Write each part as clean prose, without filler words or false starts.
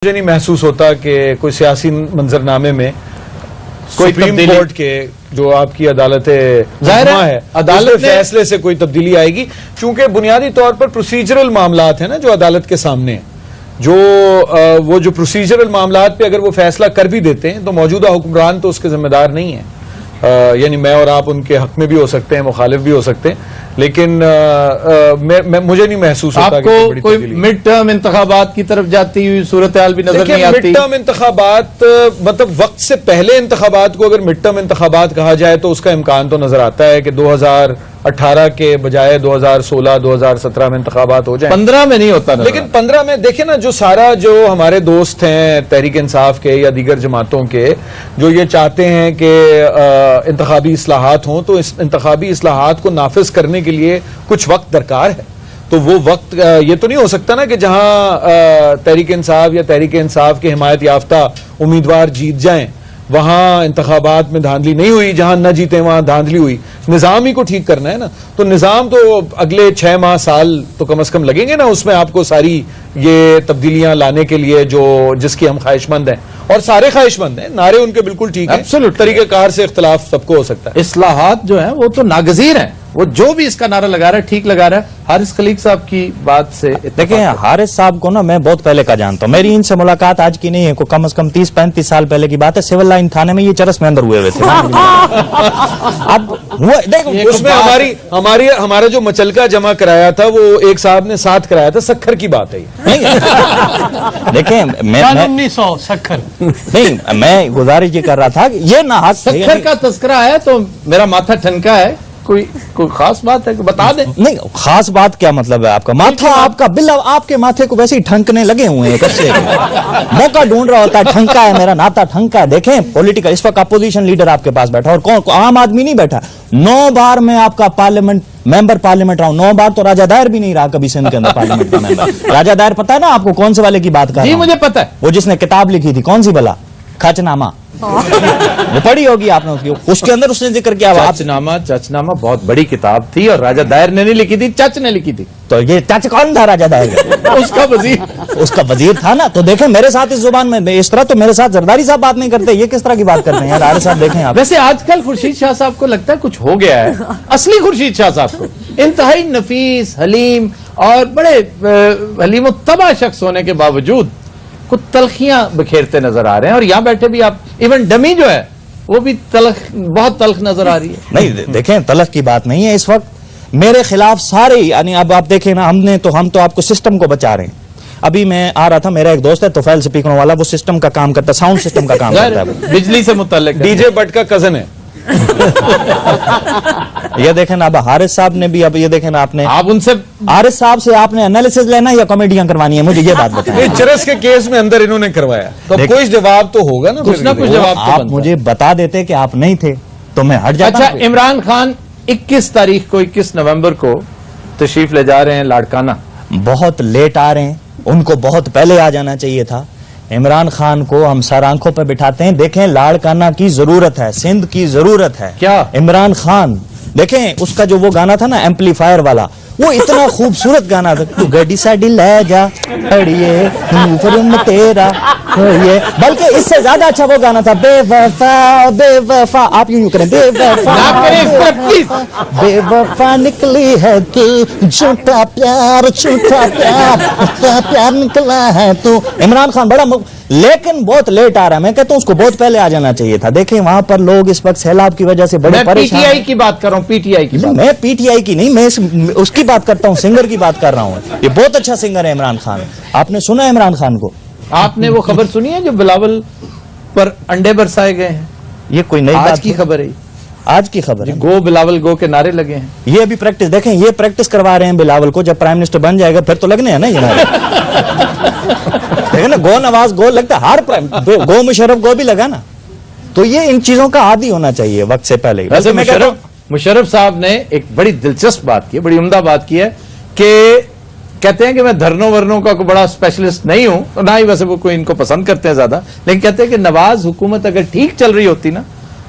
मुझे नहीं महसूस होता कि कोई सियासी मंजरनामे में कोई सुप्रीम कोर्ट के जो आपकी अदालत है अदालत फैसले से कोई तब्दीली आएगी, क्योंकि बुनियादी तौर पर प्रोसीजरल मामलात है ना जो अदालत के सामने है, जो वो जो प्रोसीजरल मामलात पे अगर वो फैसला कर भी देते हैं तो मौजूदा हुक्मरान तो उसके जिम्मेदार नहीं है। यानी मैं और आप उनके हक में भी हो सकते हैं, मुखालिफ भी हो सकते हैं, लेकिन मुझे नहीं महसूस होता आपको कोई मिड टर्म इंतखाबात की तरफ जाती हुई सूरत हाल भी नजर नहीं आती। मिड टर्म इंतखाबात मतलब वक्त से पहले इंतखाबात को अगर मिड टर्म इंतखाबात कहा जाए तो उसका इम्कान तो नजर आता है कि 2018 के बजाय 2016-2017 में इंतखाबात हो जाए। 15 में नहीं होता, लेकिन 15 में देखे ना, जो सारा जो हमारे दोस्त हैं तहरीक इंसाफ के या दीगर जमातों के जो ये चाहते हैं कि इंतखाबी इस्लाहात हों, तो इस इंतखाबी इस्लाहात को नाफिज करने के लिए कुछ वक्त दरकार है। तो वो वक्त ये तो नहीं हो सकता ना कि जहां तहरीक इंसाफ या तहरीक इंसाफ के हिमायत याफ्ता उम्मीदवार जीत जाएं वहां इंतखाबात में धांधली नहीं हुई, जहां न जीते वहां धांधली हुई। निजाम ही को ठीक करना है ना, तो निजाम तो अगले 6 माह साल तो कम से कम लगेंगे ना उसमें आपको सारी ये तब्दीलियां लाने के लिए जो जिसकी हम ख्वाहिशमंद हैं, और सारे ख्वाहिशमंद हैं, नारे उनके बिल्कुल ठीक है, तरीकेकार से इख्तलाफ सबको हो सकता है। इस्लाहात जो है वो तो नागजीर है, वो जो भी इसका नारा लगा रहा है ठीक लगा रहा है। हारिस खलीक साहब की बात से देखिए, हारिस साहब को ना मैं बहुत पहले का जानता हूँ, मेरी इनसे मुलाकात आज की नहीं है, कम से कम 30-35 साल पहले की बात है। सिविल लाइन थाने में ये चरस में अंदर हुए थे। अब देखो उसमें हमारा जो मचलका जमा कराया था वो एक साहब ने साथ कराया था, सखर की बात है। देखिए मैं 1900 सखर नहीं, मैं गुजारिश ये कर रहा था कि ये ना हाथ सखर का तस्करा है तो मेरा माथा ठनका है। कोई खास बात है कि बता दें? नहीं, खास बात क्या मतलब है आपका? माथा आपका बिल आपके माथे को वैसे ही ठंकने लगे हुए हैं, कैसे मौका ढूंढ रहा होता है। ठंका है, मेरा नाता ठंका है। देखें पॉलिटिकल इस वक्त अपोजिशन लीडर आपके पास बैठा, और कौन आम आदमी नहीं बैठा। 9 बार मैं आपका पार्लियामेंट मेंबर पार्लियामेंट रहा हूं, 9 बार तो राजा दायर भी नहीं रहा कभी सिंध के अंदर पार्लियामेंट का मेंबर। राजा दायर पता है ना आपको कौन से वाले की बात कर रहा हूं? मुझे पता है, वो जिसने किताब लिखी थी, कौन सी भला? खचनामा। वो पढ़ी होगी आपने, उसके अंदर उसने जिक्र किया चचनामा बहुत बड़ी किताब थी, और राजा दायर ने नहीं लिखी थी, चच ने लिखी थी। तो ये चच कौन था? राजा दायर उसका वजीर था ना। तो देखें मेरे साथ इस जुबान में इस तरह तो मेरे साथ जरदारी साहब बात नहीं करते, ये किस तरह की बात कर रहे हैं यार साहब? देखें आप, वैसे आजकल खुर्शीद शाह साहब को लगता है कुछ हो गया है। असली खुर्शीद शाह साहब को इंतहाई नफीस, हलीम और बड़े हलीम तबाह शख्स होने के बावजूद कुछ तलखियां बिखेरते नजर आ रहे हैं, और यहां बैठे भी आप इवन डमी जो है वो भी बहुत तलख नजर आ रही है। नहीं देखें, तलख की बात नहीं है। इस वक्त मेरे खिलाफ सारे, यानी अब आप देखें ना, हम तो आपको सिस्टम को बचा रहे हैं। अभी मैं आ रहा था, मेरा एक दोस्त है तोफैल स्पीकर वाला, वो सिस्टम का काम करता है, साउंड सिस्टम का काम करता है, बिजली से मुतल्लिक। डीजे भट्ट का कजन है। ये देखें ना, अब हारिस साहब ने भी, अब ये देखें ना, आपने आप उनसे हारिस साहब से आपने एनालिसिस लेना या कॉमेडियां करवानी है? मुझे ये बात बताएं। चरस के केस में अंदर इन्होंने करवाया, तो कोई जवाब तो होगा ना, कुछ ना कुछ जवाब। आप मुझे बता देते कि आप नहीं थे तो मैं हट जाता। अच्छा, इमरान खान 21 तारीख को 21 नवंबर को तशरीफ ले जा रहे हैं लाड़काना। बहुत लेट आ रहे हैं, उनको बहुत पहले आ जाना चाहिए था। इमरान खान को हम सर आंखों पर बिठाते हैं। देखें, लाड़काना की जरूरत है, सिंध की जरूरत है। क्या इमरान खान देखें, उसका जो वो गाना था ना एम्पलीफायर वाला, वो इतना खूबसूरत गाना था। तू गड्डी साडी ले जा तेरा ये, बल्कि इससे ज्यादा अच्छा वो गाना था बेवफा बेवफा। आप यूं करें, बेवफा निकली है तू, झूठा प्यार प्यार निकला है तू। इमरान खान बड़ा लेकिन बहुत लेट आ रहा है। मैं कहता हूं उसको बहुत पहले आ जाना चाहिए था। देखें वहां पर लोग इस वक्त सैलाब की वजह से बड़े परेशान। पीटीआई की बात कर रहा हूं, पीटीआई की बात। मैं पीटीआई की नहीं, मैं उसकी बात करता हूं, सिंगर की बात कर रहा हूं। ये बहुत अच्छा सिंगर है इमरान खान। आपने सुना है इमरान खान को? आपने वो खबर सुनी है जो बिलावल पर अंडे बरसाए गए हैं? ये कोई नई बात की खबर है, आज की खबर है। गो बिलावल गो के नारे लगे हैं। ये अभी प्रैक्टिस, देखें ये प्रैक्टिस करवा रहे हैं बिलावल को। जब प्राइम मिनिस्टर बन जाएगा फिर तो लगने हैं ना ये नारे। देखें ना, गो नवाज गो लगता है, हर प्राइम गो मुशर्रफ गो भी लगा ना। तो ये इन चीजों का आदी होना चाहिए वक्त से पहले। वैसे मुशर्रफ साहब ने एक बड़ी दिलचस्प बात की है, बड़ी उम्दा बात की है कि कहते हैं कि मैं धरनों वरनों का कोई बड़ा स्पेशलिस्ट नहीं हूं, तो ना ही वैसे वो कोई इनको पसंद करते हैं ज्यादा, लेकिन कहते हैं कि नवाज हुकूमत अगर ठीक चल रही होती ना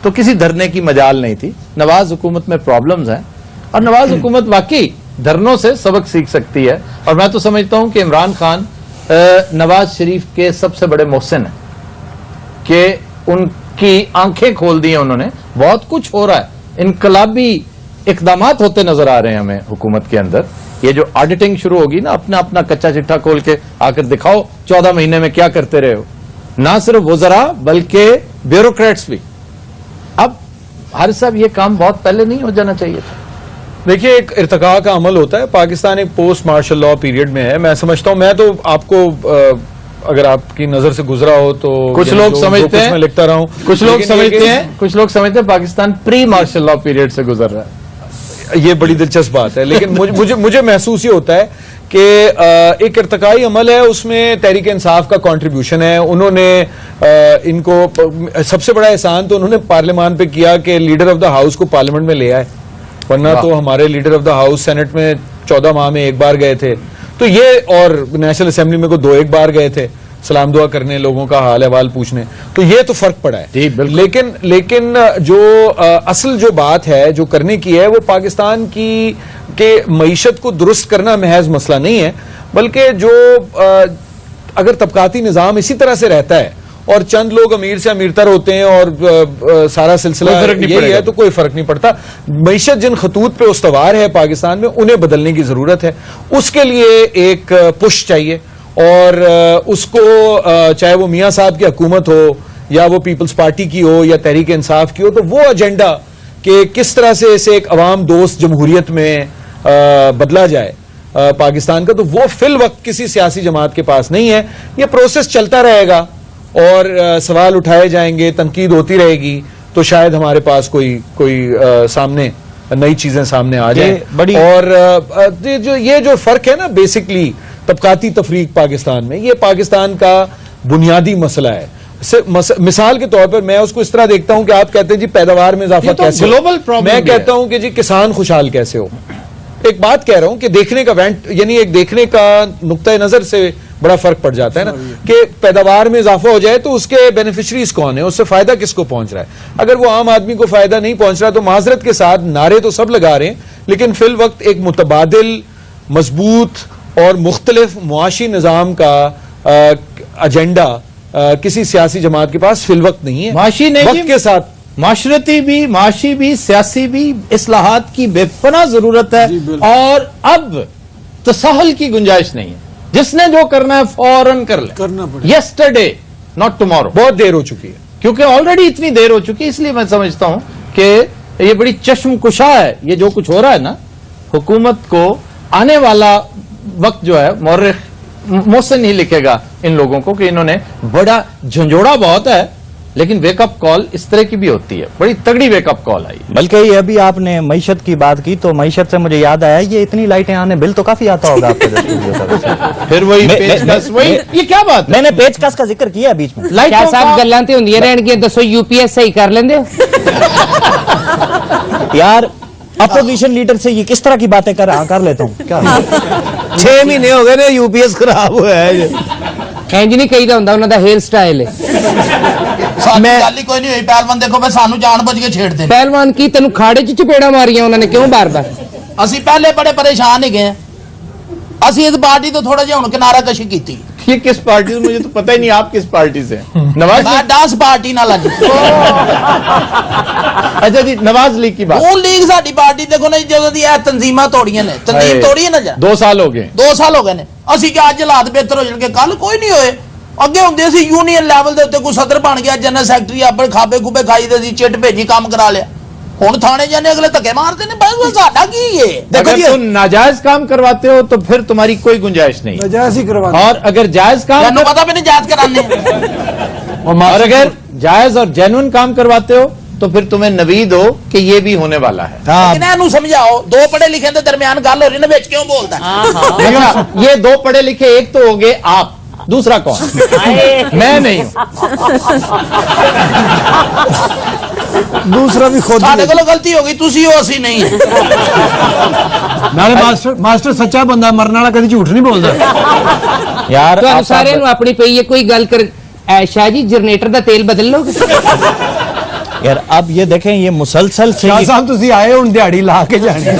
तो किसी धरने की मजाल नहीं थी। नवाज हुकूमत में प्रॉब्लम्स हैं, और नवाज हुकूमत वाकई धरनों से सबक सीख सकती है। और मैं तो समझता हूं कि इमरान खान नवाज शरीफ के सबसे बड़े मोहसिन है कि उनकी आंखें खोल दी हैं उन्होंने। बहुत कुछ हो रहा है, इनकलाबी इकदामात होते नजर आ रहे हैं हमें हुकूमत के अंदर। ये जो ऑडिटिंग शुरू होगी ना, अपना अपना कच्चा चिट्ठा खोल के आकर दिखाओ 14 महीने में क्या करते रहे हो। ना सिर्फ वज़रा बल्कि ब्यूरोक्रेट्स भी। अब हारिस साहब, ये काम बहुत पहले नहीं हो जाना चाहिए था। देखिए, एक इर्तिका का अमल होता है। पाकिस्तान एक पोस्ट मार्शल लॉ पीरियड में है। मैं समझता हूं, मैं तो आपको अगर आपकी नजर से गुजरा हो तो कुछ लोग समझते हैं, मैं लिखता रहा हूं, कुछ लोग समझते हैं पाकिस्तिकाई प्री मार्शल लॉ पीरियड से गुजर रहा है। ये बड़ी दिलचस्प बात है, लेकिन मुझे महसूस ये होता है कि एक इर्तिकाई अमल है, उसमें तहरीक इंसाफ का कंट्रीब्यूशन है। उन्होंने इनको सबसे बड़ा एहसान तो उन्होंने पार्लियामान पे किया कि लीडर ऑफ द हाउस को पार्लियामेंट में ले आए, वरना तो हमारे leader of the house senate में 14 माह में एक बार गए थे, तो ये, और नेशनल असेंबली में को 2-1 बार गए थे सलाम दुआ करने, लोगों का हाल अहवाल पूछने, तो ये तो फर्क पड़ा है। लेकिन जो असल जो बात है जो करने की है, वो पाकिस्तान की के मईशत को दुरुस्त करना महज मसला नहीं है, बल्कि जो अगर तबकाती निजाम इसी तरह से रहता है और चंद लोग अमीर से अमीरतर होते हैं और सारा सिलसिला यही है, तो कोई फर्क नहीं पड़ता। मईशत जिन खतूत पे उस्तवार है पाकिस्तान में, उन्हें बदलने की जरूरत है। उसके लिए एक पुश चाहिए, और उसको चाहे वो मियां साहब की हुकूमत हो या वो पीपल्स पार्टी की हो या तहरीक इंसाफ की हो, तो वो एजेंडा कि किस तरह से इसे एक अवाम दोस्त जमहूरियत में बदला जाए पाकिस्तान का, तो वो फिल वक्त किसी सियासी जमात के पास नहीं है। ये प्रोसेस चलता रहेगा और सवाल उठाए जाएंगे, तनकीद होती रहेगी, तो शायद हमारे पास कोई सामने नई चीजें सामने आ जाए। और ये जो फर्क है ना, बेसिकली तबकाती तफरीक पाकिस्तान में, ये पाकिस्तान का बुनियादी मसला है। मिसाल के तौर पर मैं उसको इस तरह देखता हूं कि आप कहते हैं जी पैदावार में इजाफा कैसे, ग्लोबल प्रॉब्लम, मैं कहता हूं कि जी किसान खुशहाल कैसे हो। एक बात कह रहा हूं कि देखने का वेंट, यानी एक देखने का नुक्ता नजर से बड़ा फर्क पड़ जाता है ना, कि पैदावार में इजाफा हो जाए तो उसके बेनिफिशरीज कौन है, उससे फायदा किसको पहुंच रहा है। अगर वो आम आदमी को फायदा नहीं पहुंच रहा, तो माजरत के साथ नारे तो सब लगा रहे हैं, लेकिन फिल वक्त एक मुतबादिल, मजबूत और मुख्तलिफ मुआशी निजाम का एजेंडा किसी सियासी जमात के पास फिल वक्त नहीं है। माशी नहीं, वक्त के साथ माशरती भी, माशी भी, सियासी भी इस्लाहात की बेपनाह जरूरत है, और अब तसाहुल की गुंजाइश नहीं है। जिसने जो करना है फौरन कर ले, यस्टरडे नॉट टुमारो। बहुत देर हो चुकी है, क्योंकि ऑलरेडी इतनी देर हो चुकी है। इसलिए मैं समझता हूं कि ये बड़ी चश्मकुशा है, ये जो कुछ हो रहा है ना। हुकूमत को आने वाला वक्त जो है, मौर्रिख मोहसिन ही लिखेगा इन लोगों को कि इन्होंने बड़ा झंझोड़ा बहुत है, लेकिन वेकअप कॉल इस तरह की भी होती है, बड़ी तगड़ी वेकअप कॉल आई। बल्कि ये अभी आपने मईशत की बात की, तो मईशत से मुझे याद आया, ये इतनी लाइटें आने बिल तो काफी आता होगा आपके। फिर वही पेचकस, वही ये क्या बात, मैंने पेचकस का जिक्र किया बीच में। क्या साहब गल्लां ते हुंदियां रहणगियां, दसो यूपीएस सही कर लेंदे यार। अपोजिशन लीडर से ये किस तरह की बातें कर लेता हूँ क्या? 6 महीने हो गए ने यूपीएस खराब हुआ है। इंज नहीं कहीदा हुंदा, उन्हां दा हेयर स्टाइल है। मैं गाली कोई नहीं हुई, पहलवान देखो मैं सानू जानबूझ के छेड़ते हैं। पहलवान की तेन खाड़े च चपेड़ा मारियां उन्होंने, क्यों बार बार? ਅਸੀਂ पहले बड़े परेशान है गए, ਅਸੀਂ इस पार्टी तो थोड़ा जिहा हुण किनारा कशी कीती। ये किस पार्टी से, मुझे तो पता ही नहीं आप किस पार्टी से। नवाज मैं डांस पार्टी नाल अज। अच्छा जी, नवाज लीग की बात। नून लीग साडी पार्टी देखो ना, ਜਦੋਂ ਦੀ ਇਹ ਤਨਜ਼ੀਮਾਂ ਤੋੜੀਆਂ ਨੇ, ਤਨਜ਼ੀਮ ਤੋੜੀ ਹੈ ਨਾ ਜਾ। 2 साल हो गए, 2 ਸਾਲ ਹੋ ਗਏ ਨੇ। ਅਸੀਂ ਕਿ ਅੱਜ ਹਾਲਾਤ ਬਿਹਤਰ ਹੋ ਜਾਣਗੇ, ਕੱਲ ਕੋਈ ਨਹੀਂ ਹੋਏ। ਅੱਗੇ ਹੁੰਦੇ ਸੀ ਯੂਨੀਅਨ ਲੈਵਲ ਦੇ ਉੱਤੇ ਕੋਈ ਸਦਰ ਬਣ ਗਿਆ, ਜਨਰਲ ਸੈਕਟਰੀ ਆਪਣੇ ਖਾਬੇ ਖੂਬੇ ਖਾਈਦੇ ਸੀ, ਚਿੱਟ ਭੇਜੀ ਕੰਮ ਕਰਾ ਲਿਆ। ਹੁਣ थाने जाने अगले धक्के मारते ने, बस वो साडा की है। देखो अगर तुम नाजायज काम करवाते हो तो फिर तुम्हारी कोई गुंजाइश नहीं, नाजायज ही करवाते, और अगर जायज काम पता भी नहीं जायज कराने, और अगर जायज और जेन्युइन काम करवाते हो तो फिर तुम्हें नवीद हो कि ये भी होने वाला है। लेकिन इन्हें समझाओ, 2 पढ़े लिखे के दरमियान गल हो रही है, क्यों बोलता है? ये 2 पढ़े लिखे, एक तो हो गए आप, दूसरा कौन? मैं नहीं हूं। दूसरा भी खुद साडे कोलों गलती हो गई, तुसी हो, असी नहीं है। नाले मास्टर सच्चा बंदा, मरने वाला कभी झूठ नहीं बोलता यार। ਤੁਹਾਨੂੰ ਸਾਰਿਆਂ ਨੂੰ ਆਪਣੀ ਪਈ ਹੈ, कोई गल कर शाह जी जनरेटर का तेल बदल लोगे? यार अब ये देखें, ये मुसलसल से शाह साहब तुसी आए हुण दिहाड़ी ला के जाने।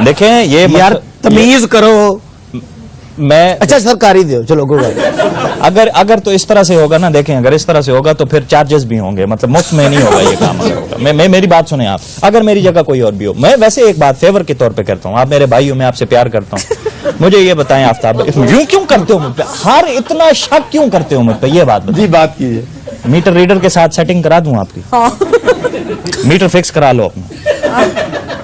देखें ये यार तमीज करो, मैं अच्छा सरकारी दो, चलो गो अगर तो इस तरह से होगा ना, देखें अगर इस तरह से होगा तो फिर चार्जेस भी होंगे, मतलब मुफ्त में नहीं होगा ये काम अगर होगा। मैं मेरी बात सुने आप, अगर मेरी जगह कोई और भी हो, मैं वैसे एक बात फेवर के तौर पे करता हूँ, आप मेरे भाई हो, मैं आपसे प्यार करता हूँ, मुझे ये बताएं आफ्ताब, यूं क्यों करते हो मुझ पे, हर इतना शक क्यों करते हो मुझ पे, ये बात बताएं। जी बात कीजिए। मीटर रीडर के साथ सेटिंग करा दूं आपकी, मीटर फिक्स करा लो अपना,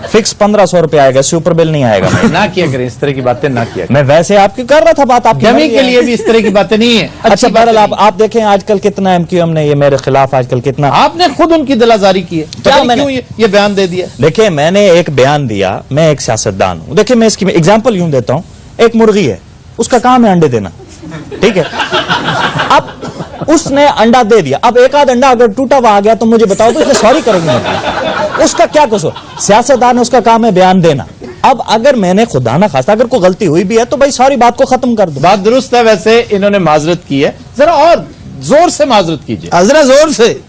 फिक्स 1500 रुपए आएगा, सुपर बिल नहीं आएगा। ना किया करें इस तरह की बातें, ना किया करें। मैं वैसे आपकी कर रहा था बात, आपकी जमी मर्जी के है। लिए भी इस तरह की बातें नहीं है। अच्छा बातें बहरहाल नहीं। आप देखें आजकल कितना एमक्यूएम ने ये मेरे खिलाफ आजकल कितना, आपने खुद उनकी दलाजारी की है, क्या मैंने- क्यों ये बयान दे दिया? देखिए मैंने एक बयान दिया, मैं एक सियासतदान हूं, देखिए मैं इसकी एग्जांपल यूं देता हूं, एक मुर्गी है, उसका काम है अंडे देना, ठीक है, अब उसने अंडा दे दिया, अब एक आध अंडा अगर टूटा हुआ आ गया तो मुझे बताओ तो उसने सॉरी करेंगे, उसका क्या कसूर, सियासतदान है उसका काम है बयान देना। अब अगर मैंने खुदा ना खास्ता अगर कोई गलती हुई भी है तो भाई सारी बात को खत्म कर दो। बात दुरुस्त है, वैसे इन्होंने माजरत की है, जरा और जोर से माजरत कीजिए, जरा जोर से।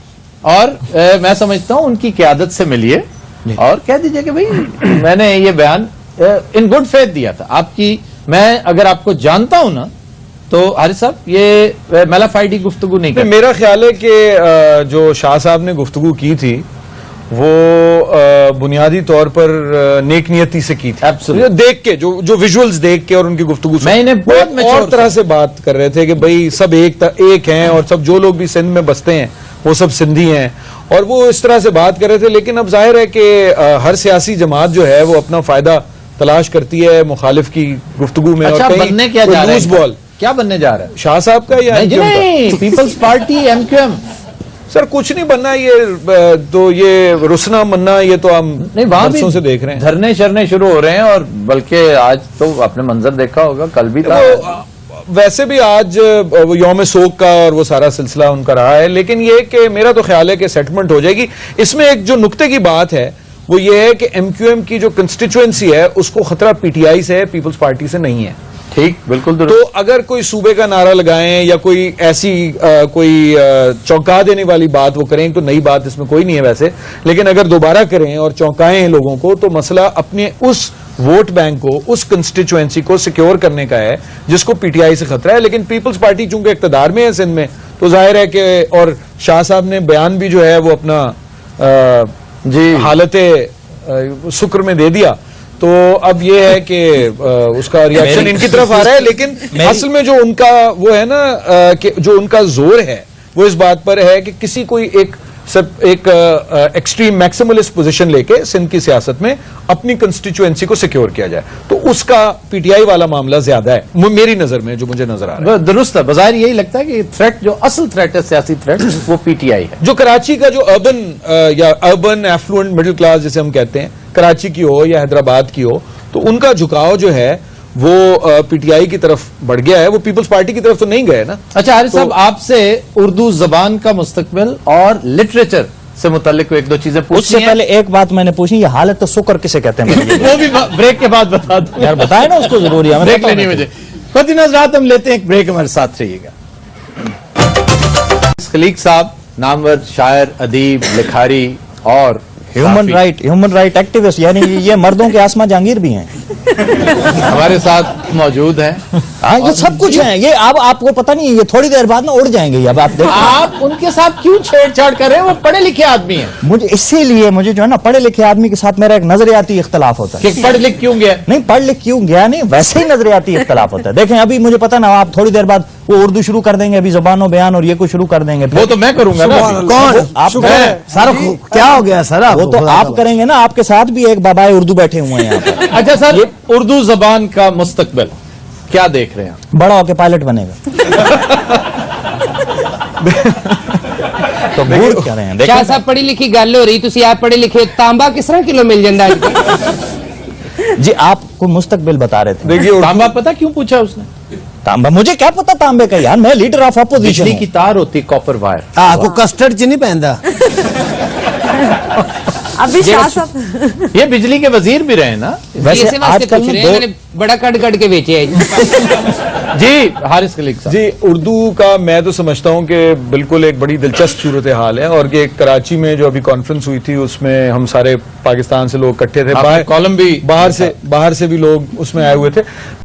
और मैं समझता हूं उनकी क़यादत से मिलिए और कह दीजिए कि भाई मैंने ये बयान इन गुड फेथ दिया था आपकी, मैं अगर आपको जानता हूं ना तो हारिस साहब ये मेलाफाइडी गुफ्तगू नहीं करते। मेरा ख्याल है कि जो शाह साहब ने गुफ्तगू की थी वो बुनियादी तौर पर नेक नियति से की थी। Absolutely. देख के जो विजुअल्स देख के और उनकी गुफ्तगू मैं इन्हें वो बहुत एक mature और तरह से बात कर रहे थे कि भाई सब एक हैं और सब जो लोग भी सिंध में बसते हैं वो सब सिंधी हैं, और वो इस तरह से बात कर रहे थे। लेकिन अब जाहिर है कि हर सियासी जमात जो है वो अपना फायदा तलाश करती है मुखालिफ की गुफ्तगू में। अच्छा और कहीं बनने क्या कोई जा रहा लूज है, बॉल क्या बनने जा रहा है? शाह साहब का या MQM का? नहीं, पीपल्स पार्टी एमक्यूएम। सर कुछ नहीं बनना, ये तो ये रुसना मन्ना ये तो हम नहीं वहां भी बरसों से देख रहे हैं। धरने शरने शुरू हो रहे हैं, और बल्कि आज तो आपने मंजर देखा होगा, कल भी था। वैसे भी आज वो यौम सोग का और वो सारा सिलसिला उनका रहा है, लेकिन ये कि मेरा तो ख्याल है कि सेटलमेंट हो जाएगी। इसमें एक जो नुक्ते की बात है वो ये है कि MQM की जो कंस्टिट्यूएंसी है उसको खतरा PTI से है, पीपल्स पार्टी से नहीं है। ठीक, बिल्कुल तो दुरुस्त। अगर कोई सूबे का नारा लगाएं या कोई ऐसी कोई चौंका देने वाली बात वो करें तो नई बात इसमें कोई नहीं है वैसे, लेकिन अगर दोबारा करें और चौंकाएं लोगों को तो मसला अपने उस वोट बैंक को, उस कंस्टिट्यूएंसी को सिक्योर करने का है जिसको PTI से खतरा है। लेकिन पीपल्स पार्टी चूंकि इक्तदार में है सिंध में, तो जाहिर है कि, और शाह साहब ने बयान भी जो है वो अपना जी हालत शुक्र में दे दिया, तो अब ये है कि उसका रिएक्शन इनकी तरफ आ रहा है। लेकिन असल में जो उनका वो है ना कि जो उनका जोर है वो इस बात पर है कि किसी कोई एक एक्सट्रीम मैक्सिमलिस्ट पोजीशन लेके सिंध की सियासत में अपनी कंस्टिट्यूएंसी को सिक्योर किया जाए, तो उसका PTI वाला मामला ज्यादा है मेरी नजर में, जो मुझे नजर आ रहा है। दुरुस्त है, बाजार यही लगता है कि थ्रेट जो असल थ्रेट है, सियासी थ्रेट, वो PTI है। जो कराची का जो अर्बन एफ्लुएंट मिडिल क्लास जिसे हम कहते हैं, कराची की हो या हैदराबाद की हो, तो उनका झुकाव जो है वो PTI की तरफ बढ़ गया है, वो पीपल्स पार्टी की तरफ तो नहीं गए ना। अच्छा हारिस साहब, आपसे उर्दू जबान का मुस्तकबिल और लिटरेचर से मुतालिक एक दो चीजें उससे पूछनी है। पहले एक बात मैंने पूछी, ये हालत तो शुक्र किसे कहते हैं? वो भी ब्रेक के बाद बता दो यार बताए ना उसको, जरूरी है, हमें ब्रेक पता लेनी होना मुझे। खुद नजरात हम लेते हैं एक ब्रेक, हमारे साथ रहिएगा। खलीक साहब नामवर शायर, अदीब, लिखारी और ह्यूमन राइट एक्टिविस्ट, यानी ये मर्दों के आसमा जहांगीर भी हैं। हमारे साथ मौजूद हैं। हाँ ये सब कुछ है, ये अब आपको पता नहीं, ये थोड़ी देर बाद ना उड़ जाएंगे। अब आप देखो, आप उनके साथ क्यों छेड़छाड़ कर रहे हैं? वो पढ़े लिखे आदमी हैं। मुझे इसीलिए मुझे जो है ना पढ़े लिखे आदमी के साथ मेरा एक नजरियाती इख्तलाफ होता है। कि पढ़ लिख क्यों गया? नहीं पढ़ लिख क्यों गया नहीं, वैसे ही नजरियाती इख्तलाफ होता है। देखें अभी मुझे पता ना, आप थोड़ी देर बाद वो उर्दू शुरू कर देंगे, अभी ज़बानो बयान और ये कुछ शुरू कर देंगे। वो तो मैं करूंगा ना। कौन आप सारा क्या हो गया सर? वो तो आप करेंगे ना, आपके साथ भी एक बाबाए उर्दू बैठे हुए हैं यहाँ पर। अच्छा सर, उर्दू जबान का मुस्तकबिल क्या देख रहे हैं? बड़ा होके पायलट बनेगा। तो भूल क्या रहे हैं? शाह देखें साहब पढ़ी लिखी गल हो रही, तुसी आप पढ़े लिखे, तांबा किस तरह किलो मिल जाता है? जी आपको मुस्तकबिल बता रहे थे। देखिए तांबा पता क्यों पूछा उसने? तांबा मुझे क्या पता तांबे का, यार मैं लीडर ऑफ बिजली अपोजिशन की तार होती, कॉपर वायर। आपको कस्टर्ड च नहीं पहनता? अभी शाह साहब ये बिजली के वजीर भी रहे ना। वैसे ऐसे वास्ते आजकल पूछ में रहे हैं, मैंने बड़ा कट के बेचे है। जी हारिस खलीक साहब, जी उर्दू का मैं तो समझता हूं कि बिल्कुल एक बड़ी दिलचस्प सूरत हाल है, और कि कराची में जो अभी कॉन्फ्रेंस हुई थी उसमें हम सारे पाकिस्तान से लोग इकट्ठे थे, आपने कॉलम भी बाहर से भी लोग उसमें आए हुए थे।